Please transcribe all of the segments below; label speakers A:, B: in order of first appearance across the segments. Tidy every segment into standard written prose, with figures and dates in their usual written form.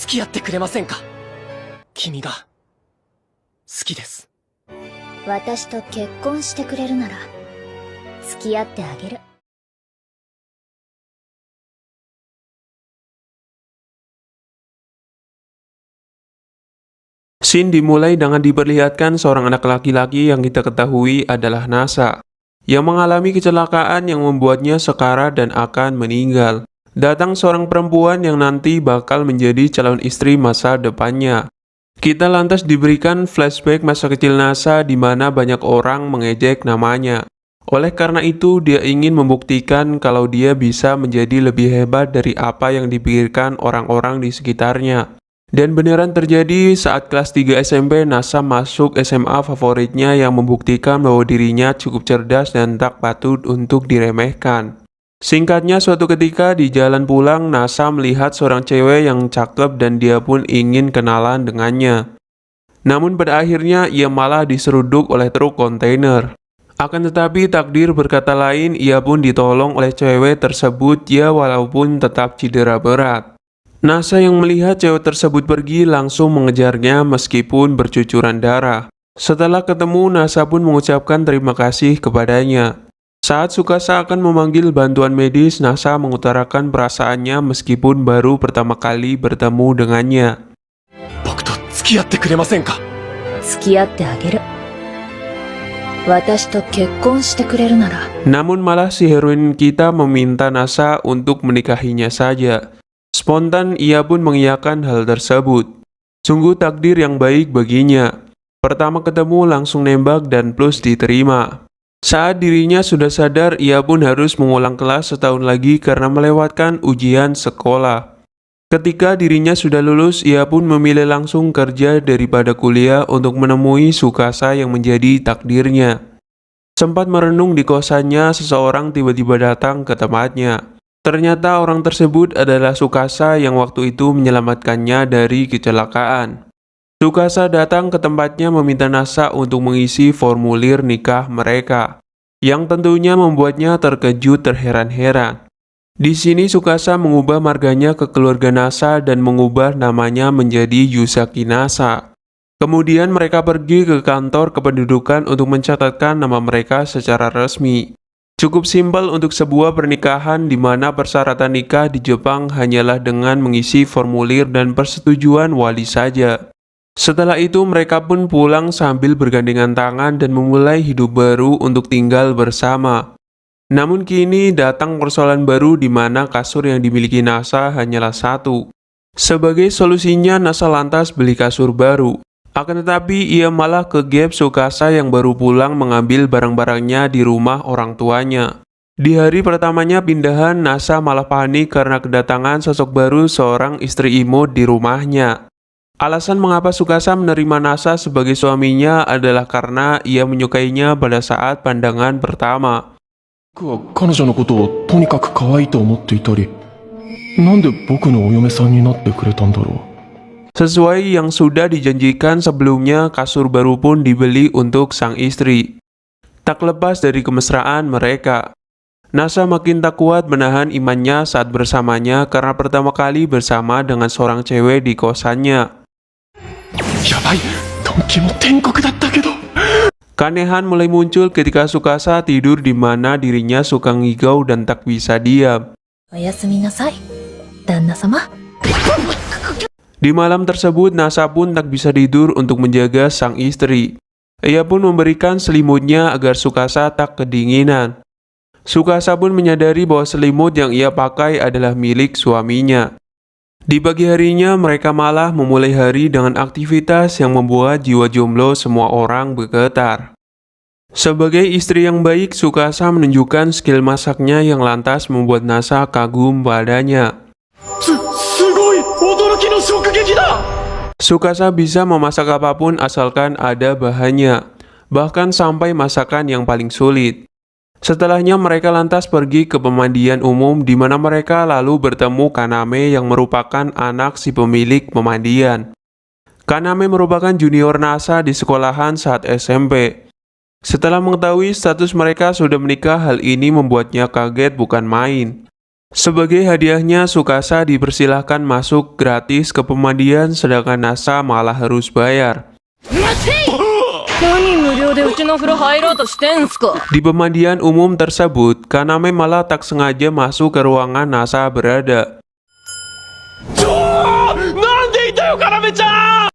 A: 付き合ってくれませんか。君が好きです。
B: 私と結婚してくれるなら付き合ってあげる。
C: Scene dimulai dengan diperlihatkan seorang anak laki-laki yang kita ketahui adalah Nasa, yang mengalami kecelakaan yang membuatnya sekarat dan akan meninggal. Datang seorang perempuan yang nanti bakal menjadi calon istri masa depannya. Kita lantas diberikan flashback masa kecil Nasa di mana banyak orang mengejek namanya. Oleh karena itu, dia ingin membuktikan kalau dia bisa menjadi lebih hebat dari apa yang dipikirkan orang-orang di sekitarnya. Dan beneran terjadi saat kelas 3 SMP, Nasa masuk SMA favoritnya yang membuktikan bahwa dirinya cukup cerdas dan tak patut untuk diremehkan. Singkatnya, suatu ketika di jalan pulang, Nasa melihat seorang cewek yang cakep dan dia pun ingin kenalan dengannya. Namun pada akhirnya ia malah diseruduk oleh truk kontainer. Akan tetapi takdir berkata lain, ia pun ditolong oleh cewek tersebut ya walaupun tetap cedera berat. Nasa yang melihat cewek tersebut pergi langsung mengejarnya meskipun bercucuran darah. Setelah ketemu, Nasa pun mengucapkan terima kasih kepadanya. Saat Tsukasa akan memanggil bantuan medis, Nasa mengutarakan perasaannya meskipun baru pertama kali bertemu dengannya.
A: 僕と付き合ってくれませんか。
B: 付き合ってあげる。私と結婚してくれるなら。
C: Namun malah si heroin kita meminta Nasa untuk menikahinya saja. Spontan ia pun mengiyakan hal tersebut. Sungguh takdir yang baik baginya. Pertama ketemu langsung nembak dan plus diterima. Saat dirinya sudah sadar, ia pun harus mengulang kelas setahun lagi karena melewatkan ujian sekolah. Ketika dirinya sudah lulus, ia pun memilih langsung kerja daripada kuliah untuk menemui Tsukasa yang menjadi takdirnya. Sempat merenung di kosannya, seseorang tiba-tiba datang ke tempatnya. Ternyata orang tersebut adalah Tsukasa yang waktu itu menyelamatkannya dari kecelakaan. Tsukasa datang ke tempatnya meminta Nasa untuk mengisi formulir nikah mereka, yang tentunya membuatnya terkejut terheran-heran. Di sini Tsukasa mengubah marganya ke keluarga Nasa dan mengubah namanya menjadi Yusaki Nasa. Kemudian mereka pergi ke kantor kependudukan untuk mencatatkan nama mereka secara resmi. Cukup simpel untuk sebuah pernikahan di mana persyaratan nikah di Jepang hanyalah dengan mengisi formulir dan persetujuan wali saja. Setelah itu mereka pun pulang sambil bergandengan tangan dan memulai hidup baru untuk tinggal bersama. Namun kini datang persoalan baru di mana kasur yang dimiliki Nasa hanyalah satu. Sebagai solusinya, Nasa lantas beli kasur baru. Akan tetapi ia malah ke gap Tsukasa yang baru pulang mengambil barang-barangnya di rumah orang tuanya. Di hari pertamanya pindahan, Nasa malah panik karena kedatangan sosok baru seorang istri imut di rumahnya. Alasan mengapa Tsukasa menerima Nasa sebagai suaminya adalah karena ia menyukainya pada saat pandangan pertama.
D: 僕は彼女のことをとにかく可愛いと思っていたり、なんで僕のお嫁さんになってくれたんだろう。
C: Sesuai yang sudah dijanjikan sebelumnya, kasur baru pun dibeli untuk sang istri. Tak lepas dari kemesraan mereka, Nasa makin tak kuat menahan imannya saat bersamanya karena pertama kali bersama dengan seorang cewek di kosannya.
D: やばい、ドンキも天国だったけど。
C: Keanehan mulai muncul ketika Tsukasa tidur di mana dirinya suka ngigau dan tak bisa diam.
B: おやすみなさい、旦那様。
C: Di malam tersebut, Nasa pun tak bisa tidur untuk menjaga sang istri. Ia pun memberikan selimutnya agar Tsukasa tak kedinginan. Tsukasa pun menyadari bahwa selimut yang ia pakai adalah milik suaminya. Di pagi harinya, mereka malah memulai hari dengan aktivitas yang membuat jiwa jomblo semua orang bergetar. Sebagai istri yang baik, Tsukasa menunjukkan skill masaknya yang lantas membuat Nasa kagum padanya. Tsukasa bisa memasak apapun asalkan ada bahannya, bahkan sampai masakan yang paling sulit. Setelahnya mereka lantas pergi ke pemandian umum di mana mereka lalu bertemu Kaname yang merupakan anak si pemilik pemandian. Kaname merupakan junior Nasa di sekolahan saat SMP. Setelah mengetahui status mereka sudah menikah, hal ini membuatnya kaget bukan main. Sebagai hadiahnya, Tsukasa dipersilahkan masuk gratis ke pemandian sedangkan Nasa malah harus bayar. Di pemandian umum tersebut, Kaname malah tak sengaja masuk ke ruangan Nasa berada.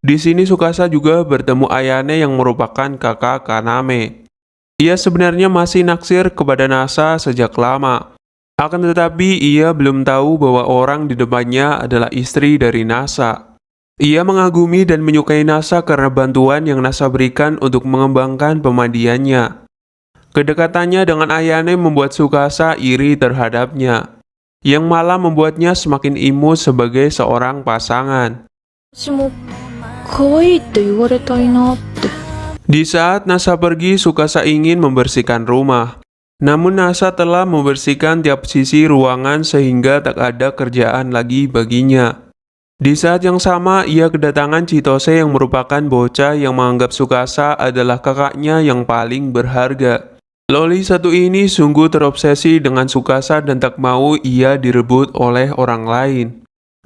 C: Di sini Tsukasa juga bertemu Ayane yang merupakan kakak Kaname. Ia sebenarnya masih naksir kepada Nasa sejak lama. Akan tetapi ia belum tahu bahwa orang di depannya adalah istri dari Nasa. Ia mengagumi dan menyukai Nasa karena bantuan yang Nasa berikan untuk mengembangkan pemandiannya. Kedekatannya dengan Ayane membuat Tsukasa iri terhadapnya, yang malah membuatnya semakin imut sebagai seorang pasangan. Di saat Nasa pergi, Tsukasa ingin membersihkan rumah. Namun Nasa telah membersihkan tiap sisi ruangan sehingga tak ada kerjaan lagi baginya. Di saat yang sama, ia kedatangan Chitose yang merupakan bocah yang menganggap Tsukasa adalah kakaknya yang paling berharga. Loli satu ini sungguh terobsesi dengan Tsukasa dan tak mau ia direbut oleh orang lain.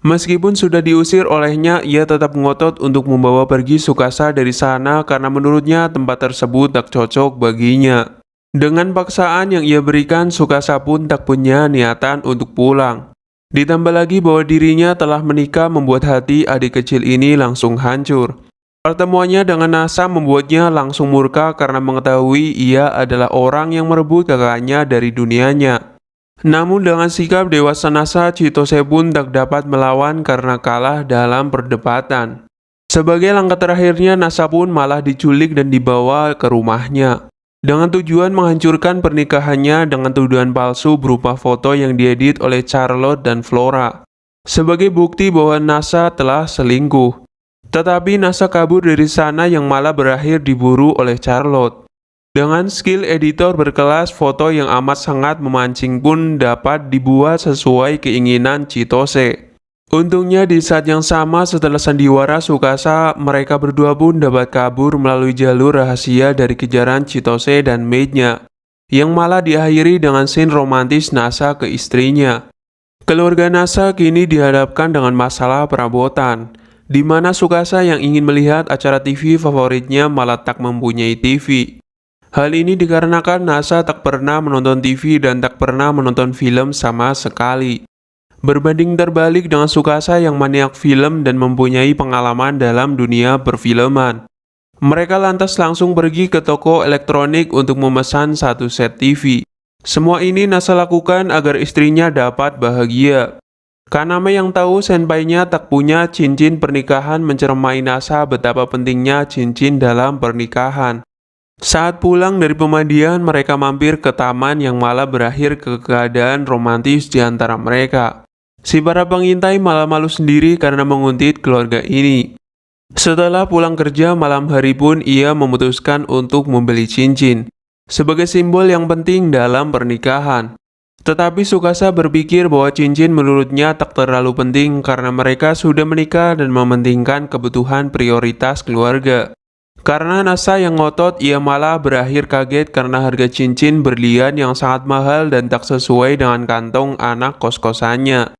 C: Meskipun sudah diusir olehnya, ia tetap ngotot untuk membawa pergi Tsukasa dari sana karena menurutnya tempat tersebut tak cocok baginya. Dengan paksaan yang ia berikan, Tsukasa pun tak punya niatan untuk pulang. Ditambah lagi bahwa dirinya telah menikah membuat hati adik kecil ini langsung hancur. Pertemuannya dengan Nasa membuatnya langsung murka karena mengetahui ia adalah orang yang merebut kakaknya dari dunianya. Namun dengan sikap dewasa Nasa, Chitose pun tak dapat melawan karena kalah dalam perdebatan. Sebagai langkah terakhirnya, Nasa pun malah diculik dan dibawa ke rumahnya. Dengan tujuan menghancurkan pernikahannya dengan tuduhan palsu berupa foto yang diedit oleh Charlotte dan Flora. Sebagai bukti bahwa Nasa telah selingkuh. Tetapi Nasa kabur dari sana yang malah berakhir diburu oleh Charlotte. Dengan skill editor berkelas, foto yang amat sangat memancing pun dapat dibuat sesuai keinginan Chitose. Untungnya di saat yang sama setelah sandiwara Tsukasa, mereka berdua pun dapat kabur melalui jalur rahasia dari kejaran Chitose dan maidnya, yang malah diakhiri dengan scene romantis Nasa ke istrinya. Keluarga Nasa kini dihadapkan dengan masalah perabotan, di mana Tsukasa yang ingin melihat acara TV favoritnya malah tak mempunyai TV. Hal ini dikarenakan Nasa tak pernah menonton TV dan tak pernah menonton film sama sekali. Berbanding terbalik dengan Tsukasa yang maniak film dan mempunyai pengalaman dalam dunia perfilman. Mereka lantas langsung pergi ke toko elektronik untuk memesan satu set TV. Semua ini Nasa lakukan agar istrinya dapat bahagia. Kaname yang tahu senpainya tak punya cincin pernikahan mencermai Nasa betapa pentingnya cincin dalam pernikahan. Saat pulang dari pemandian, mereka mampir ke taman yang malah berakhir ke keadaan romantis di antara mereka. Si para pengintai malah malu sendiri karena menguntit keluarga ini. Setelah pulang kerja malam hari pun ia memutuskan untuk membeli cincin sebagai simbol yang penting dalam pernikahan. Tetapi Tsukasa berpikir bahwa cincin menurutnya tak terlalu penting karena mereka sudah menikah dan mementingkan kebutuhan prioritas keluarga. Karena Nasa yang ngotot, ia malah berakhir kaget karena harga cincin berlian yang sangat mahal dan tak sesuai dengan kantong anak kos-kosannya.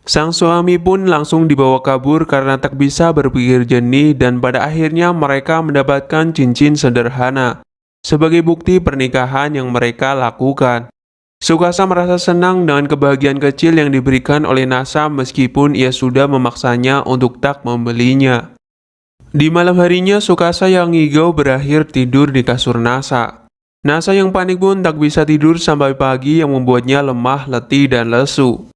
C: Sang suami pun langsung dibawa kabur karena tak bisa berpikir jernih dan pada akhirnya mereka mendapatkan cincin sederhana sebagai bukti pernikahan yang mereka lakukan. Tsukasa merasa senang dengan kebahagiaan kecil yang diberikan oleh Nasa meskipun ia sudah memaksanya untuk tak membelinya. Di malam harinya Tsukasa yang ngigau berakhir tidur di kasur Nasa. Nasa yang panik pun tak bisa tidur sampai pagi yang membuatnya lemah, letih, dan lesu.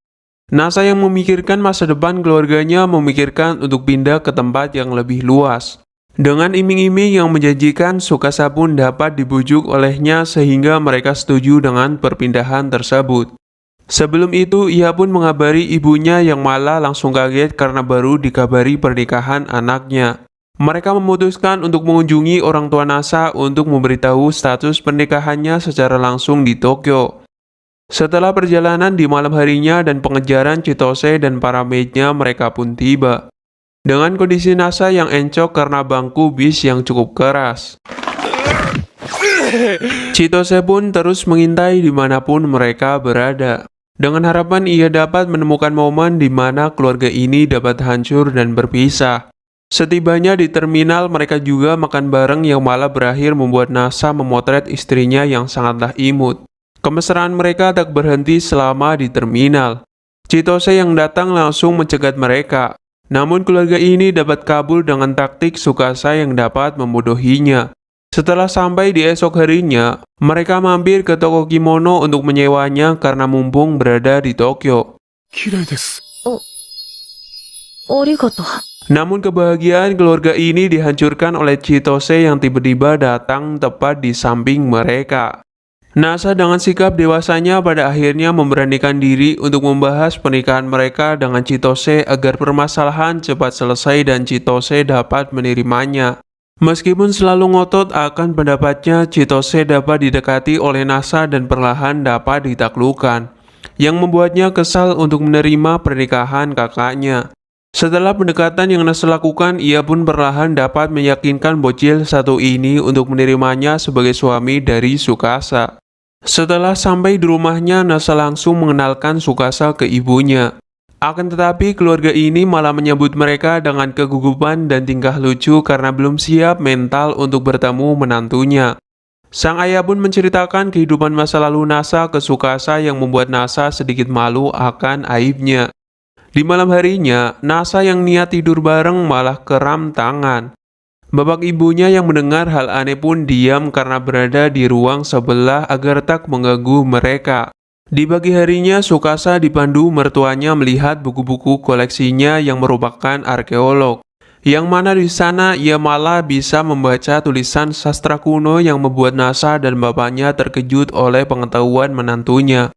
C: Nasa yang memikirkan masa depan keluarganya memikirkan untuk pindah ke tempat yang lebih luas. Dengan iming-iming yang menjanjikan, Tsukasa pun dapat dibujuk olehnya sehingga mereka setuju dengan perpindahan tersebut. Sebelum itu, ia pun mengabari ibunya yang malah langsung kaget karena baru dikabari pernikahan anaknya. Mereka memutuskan untuk mengunjungi orang tua Nasa untuk memberitahu status pernikahannya secara langsung di Tokyo. Setelah perjalanan di malam harinya dan pengejaran Chitose dan para maidnya, mereka pun tiba. Dengan kondisi Nasa yang encok karena bangku bis yang cukup keras. Chitose pun terus mengintai dimanapun mereka berada. dengan harapan ia dapat menemukan momen di mana keluarga ini dapat hancur dan berpisah. Setibanya di terminal, mereka juga makan bareng yang malah berakhir membuat Nasa memotret istrinya yang sangatlah imut. Kemesraan mereka tak berhenti selama di terminal. Chitose yang datang langsung mencegat mereka. Namun keluarga ini dapat kabur dengan taktik Tsukasa yang dapat membodohinya. Setelah sampai di esok harinya, mereka mampir ke toko kimono untuk menyewanya karena mumpung berada di Tokyo.
D: 綺麗です。
B: ありがとう。
C: Namun kebahagiaan keluarga ini dihancurkan oleh Chitose yang tiba-tiba datang tepat di samping mereka. Nasa dengan sikap dewasanya pada akhirnya memberanikan diri untuk membahas pernikahan mereka dengan Chitose agar permasalahan cepat selesai dan Chitose dapat menerimanya. Meskipun selalu ngotot akan pendapatnya, Chitose dapat didekati oleh Nasa dan perlahan dapat ditaklukkan, yang membuatnya kesal untuk menerima pernikahan kakaknya. Setelah pendekatan yang Nasa lakukan, ia pun perlahan dapat meyakinkan bocil satu ini untuk menerimanya sebagai suami dari Tsukasa. Setelah sampai di rumahnya, Nasa langsung mengenalkan Tsukasa ke ibunya. Akan tetapi keluarga ini malah menyambut mereka dengan kegugupan dan tingkah lucu karena belum siap mental untuk bertemu menantunya. Sang ayah pun menceritakan kehidupan masa lalu Nasa ke Tsukasa yang membuat Nasa sedikit malu akan aibnya. Di malam harinya, Nasa yang niat tidur bareng malah keram tangan. Bapak ibunya yang mendengar hal aneh pun diam karena berada di ruang sebelah agar tak mengganggu mereka. Di pagi harinya, Tsukasa dipandu mertuanya melihat buku-buku koleksinya yang merupakan arkeolog. Yang mana di sana ia malah bisa membaca tulisan sastra kuno yang membuat Nasa dan bapaknya terkejut oleh pengetahuan menantunya.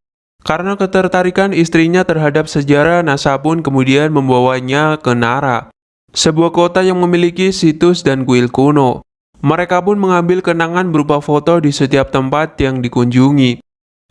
C: Karena ketertarikan istrinya terhadap sejarah, Nasa pun kemudian membawanya ke Nara, sebuah kota yang memiliki situs dan kuil kuno. Mereka pun mengambil kenangan berupa foto di setiap tempat yang dikunjungi.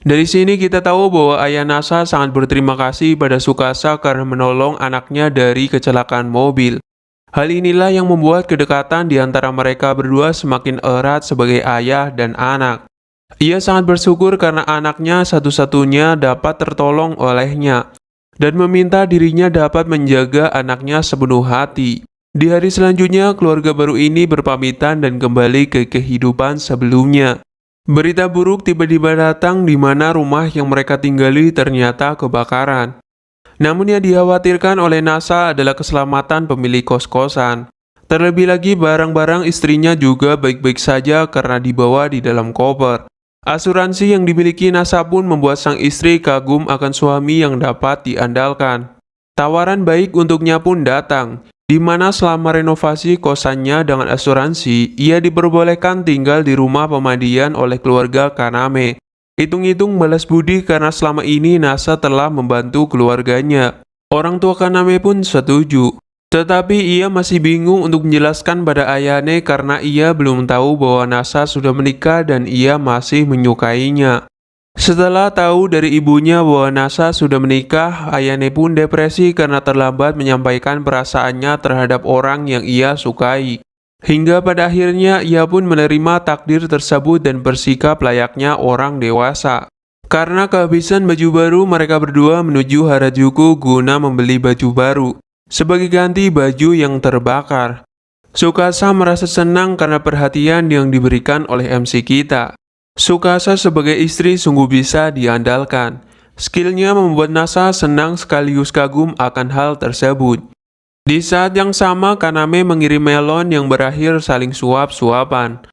C: Dari sini kita tahu bahwa ayah Nasa sangat berterima kasih pada Tsukasa karena menolong anaknya dari kecelakaan mobil. Hal inilah yang membuat kedekatan di antara mereka berdua semakin erat sebagai ayah dan anak. Ia sangat bersyukur karena anaknya satu-satunya dapat tertolong olehnya, dan meminta dirinya dapat menjaga anaknya sepenuh hati. Di hari selanjutnya, keluarga baru ini berpamitan dan kembali ke kehidupan sebelumnya. Berita buruk tiba-tiba datang di mana rumah yang mereka tinggali ternyata kebakaran. Namun yang dikhawatirkan oleh Nasa adalah keselamatan pemilik kos-kosan. Terlebih lagi barang-barang istrinya juga baik-baik saja karena dibawa di dalam koper. Asuransi yang dimiliki Nasa pun membuat sang istri kagum akan suami yang dapat diandalkan. Tawaran baik untuknya pun datang, di mana selama renovasi kosannya dengan asuransi, ia diperbolehkan tinggal di rumah pemandian oleh keluarga Kaname. Hitung-hitung balas budi karena selama ini Nasa telah membantu keluarganya. Orang tua Kaname pun setuju. Tetapi ia masih bingung untuk menjelaskan pada Ayane karena ia belum tahu bahwa Nasa sudah menikah dan ia masih menyukainya. Setelah tahu dari ibunya bahwa Nasa sudah menikah, Ayane pun depresi karena terlambat menyampaikan perasaannya terhadap orang yang ia sukai. Hingga pada akhirnya ia pun menerima takdir tersebut dan bersikap layaknya orang dewasa. Karena kehabisan baju baru, mereka berdua menuju Harajuku guna membeli baju baru, sebagai ganti baju yang terbakar. Tsukasa merasa senang karena perhatian yang diberikan oleh MC kita. Tsukasa sebagai istri sungguh bisa diandalkan. Skillnya membuat Nasa senang sekaligus kagum akan hal tersebut. Di saat yang sama, Kaname mengirim melon yang berakhir saling suap-suapan.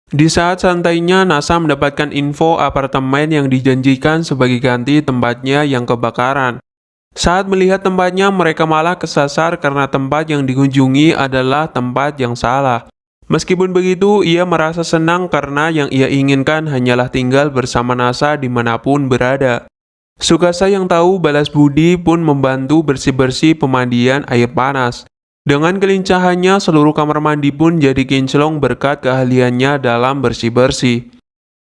C: Di saat santainya, Nasa mendapatkan info apartemen yang dijanjikan sebagai ganti tempatnya yang kebakaran. Saat melihat tempatnya, mereka malah kesasar karena tempat yang dikunjungi adalah tempat yang salah. Meskipun begitu, ia merasa senang karena yang ia inginkan hanyalah tinggal bersama Nasa dimanapun berada. Tsukasa yang tahu balas budi pun membantu bersih-bersih pemandian air panas. Dengan kelincahannya, seluruh kamar mandi pun jadi kinclong berkat keahliannya dalam bersih-bersih.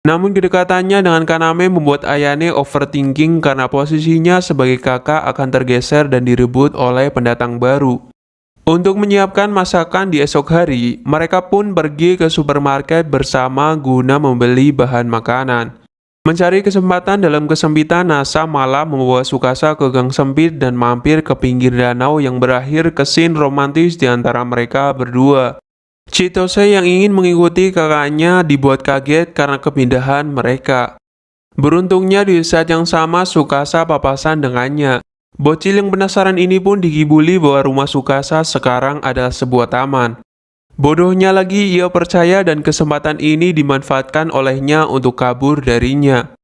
C: Namun kedekatannya dengan Kaname membuat Ayane overthinking karena posisinya sebagai kakak akan tergeser dan direbut oleh pendatang baru. Untuk menyiapkan masakan di esok hari, mereka pun pergi ke supermarket bersama guna membeli bahan makanan. Mencari kesempatan dalam kesempitan, Nasa malah membawa Tsukasa ke gang sempit dan mampir ke pinggir danau yang berakhir ke scene romantis di antara mereka berdua. Chitose yang ingin mengikuti kakaknya dibuat kaget karena kepindahan mereka. Beruntungnya di saat yang sama Tsukasa papasan dengannya. Bocil yang penasaran ini pun dikibuli bahwa rumah Tsukasa sekarang adalah sebuah taman. Bodohnya lagi ia percaya dan kesempatan ini dimanfaatkan olehnya untuk kabur darinya.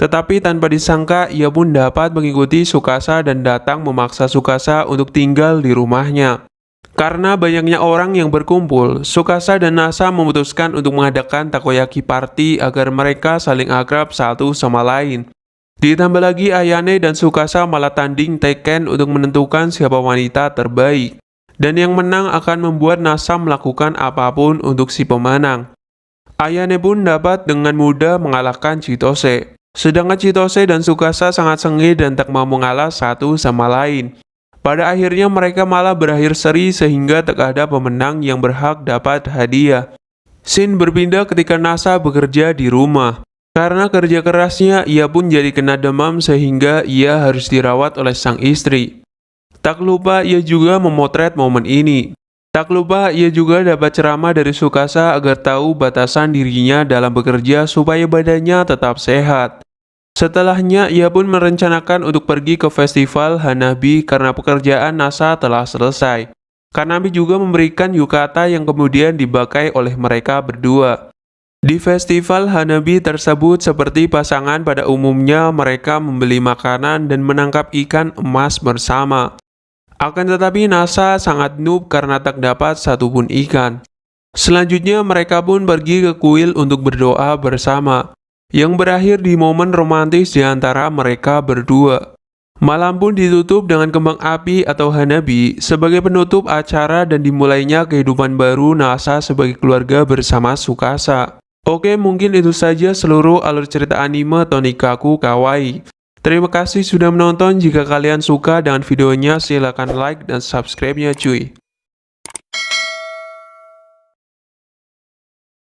C: Tetapi tanpa disangka ia pun dapat mengikuti Tsukasa dan datang memaksa Tsukasa untuk tinggal di rumahnya. Karena banyaknya orang yang berkumpul, Tsukasa dan Nasa memutuskan untuk mengadakan takoyaki party agar mereka saling akrab satu sama lain. Ditambah lagi Ayane dan Tsukasa malah tanding Tekken untuk menentukan siapa wanita terbaik. Dan yang menang akan membuat Nasa melakukan apapun untuk si pemenang. Ayane pun dapat dengan mudah mengalahkan Chitose. Sedangkan Chitose dan Tsukasa sangat sengit dan tak mau mengalah satu sama lain. Pada akhirnya mereka malah berakhir seri sehingga tak ada pemenang yang berhak dapat hadiah. Scene berpindah ketika Nasa bekerja di rumah. Karena kerja kerasnya, ia pun jadi kena demam sehingga ia harus dirawat oleh sang istri. Tak lupa ia juga memotret momen ini. Tak lupa ia juga dapat ceramah dari Tsukasa agar tahu batasan dirinya dalam bekerja supaya badannya tetap sehat. Setelahnya ia pun merencanakan untuk pergi ke festival Hanabi karena pekerjaan Nasa telah selesai. Kanami juga memberikan yukata yang kemudian dipakai oleh mereka berdua. Di festival Hanabi tersebut seperti pasangan pada umumnya mereka membeli makanan dan menangkap ikan emas bersama. Akan tetapi Nasa sangat noob karena tak dapat satupun ikan. Selanjutnya mereka pun pergi ke kuil untuk berdoa bersama, yang berakhir di momen romantis di antara mereka berdua. Malam pun ditutup dengan kembang api atau Hanabi sebagai penutup acara dan dimulainya kehidupan baru Nasa sebagai keluarga bersama Tsukasa. Oke, mungkin itu saja seluruh alur cerita anime Tonikaku Kawaii. Terima kasih sudah menonton. Jika kalian suka dengan videonya, silahkan like dan subscribe-nya cuy.